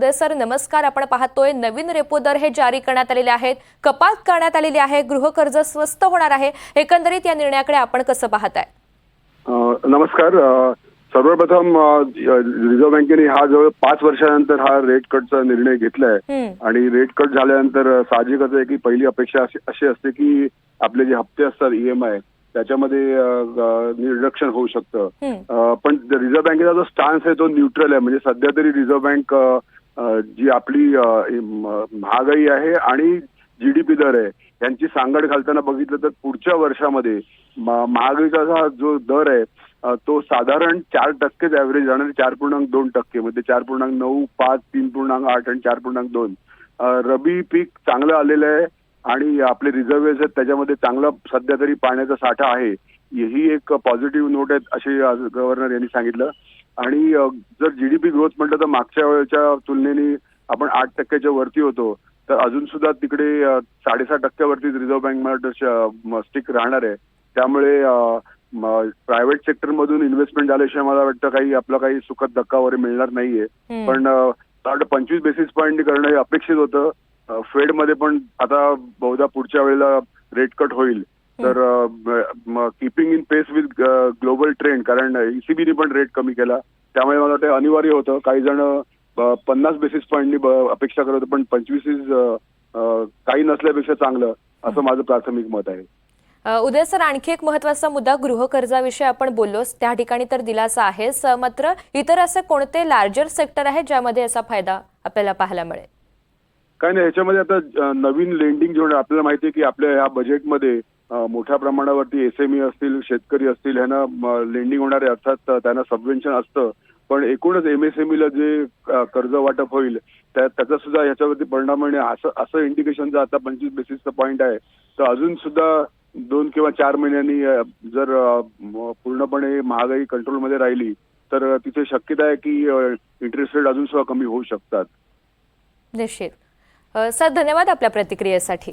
Sir नमस्कार. आपण पाहतोय नवीन रेपो दर हे जारी करण्यात आलेले आहेत, कपात करण्यात आलेली आहे, गृहकर्ज स्वस्त होणार आहे. एकंदरीत या निर्णयाकडे आपण कसं पाहताय? नमस्कार. सर्वप्रथम रिझर्व्ह बँकेने हा जवळ 5 वर्षानंतर हा रेट कटचा निर्णय घेतलाय आणि रेट कट झाल्यानंतर साहजिकच आहे की पहिली अपेक्षा अशी असते की आपले जे हप्ते असतात ईएमआय त्याच्यामध्ये रिडक्शन होऊ शकतं. पण रिझर्व्ह बँकेचा जो स्टान्स आहे तो न्यूट्रल आहे. म्हणजे सध्या तरी रिझर्व्ह बँक जी आपली महागाई आहे आणि जीडीपी दर आहे यांची सांगड घालताना बघितलं तर पुढच्या वर्षामध्ये महागाईचा हा जो दर आहे तो साधारण 4% ऍव्हरेज राहणार. 4.2% मध्ये 4.9, 5, 3.8 आणि 4.2. रबी पीक चांगलं आलेलं आहे आणि आपले रिझर्व्हेज आहेत त्याच्यामध्ये चांगला सध्या तरी पाण्याचा साठा आहे. ही एक पॉझिटिव्ह नोट आहे असे गव्हर्नर यांनी सांगितलं. आणि जर जीडीपी ग्रोथ म्हटलं तर मागच्या वेळेच्या तुलनेने आपण 8%च्या वरती होतो, तर अजून सुद्धा तिकडे 6.5% वरती रिझर्व्ह बँक मला स्टिक राहणार आहे. त्यामुळे प्रायव्हेट सेक्टर मधून इन्व्हेस्टमेंट झाल्याशिवाय मला वाटतं काही सुखद धक्का वगैरे मिळणार नाहीये. पण 25 बेसिस पॉईंट करणं हे अपेक्षित होतं. फेड मध्ये पण आता बहुधा पुढच्या वेळेला रेट कट होईल. तर keeping in pace with global trend, कारण ईसीबीने पण रेट कमी केला त्यामुळे मला वाटतं अनिवार्य होतं. काही जण 50 बेसिस पॉईंटनी अपेक्षा करत होते, पण 25 काही नसल्यापेक्षा चांगलं असं माझं प्राथमिक मत आहे. उदय सर, आणखी एक महत्त्वाचा मुद्दा गृहकर्जाविषयी आपण बोललोच, त्या ठिकाणी तर दिलासा आहेच, मात्र इतर असे कोणते लार्जर सेक्टर आहे ज्यामध्ये असा फायदा आपल्याला पाहायला मिळेल? काय नाही, ह्याच्यामध्ये आता नवीन लेंडिंग जोड आपल्याला माहिती आहे की आपल्या ह्या बजेटमध्ये मोठ्या प्रमाणावरती एसएमई असतील, शेतकरी असतील ह्यांना लेंडिंग होणारे, अर्थात त्यांना सबवेन्शन असतं. पण एकूणच एमएसएमईला जे कर्ज वाटप होईल त्याचा सुद्धा ह्याच्यावरती परिणाम होणे असं इंडिकेशन आता 25 बेसिसचा पॉईंट आहे. तर अजून सुद्धा 2 किंवा 4 महिन्यांनी जर पूर्णपणे महागाई कंट्रोलमध्ये राहिली तर तिथे शक्यता आहे की इंटरेस्ट रेट अजून सुद्धा कमी होऊ शकतात. निश्चित. सर धन्यवाद आपल्या प्रतिक्रियेसाठी.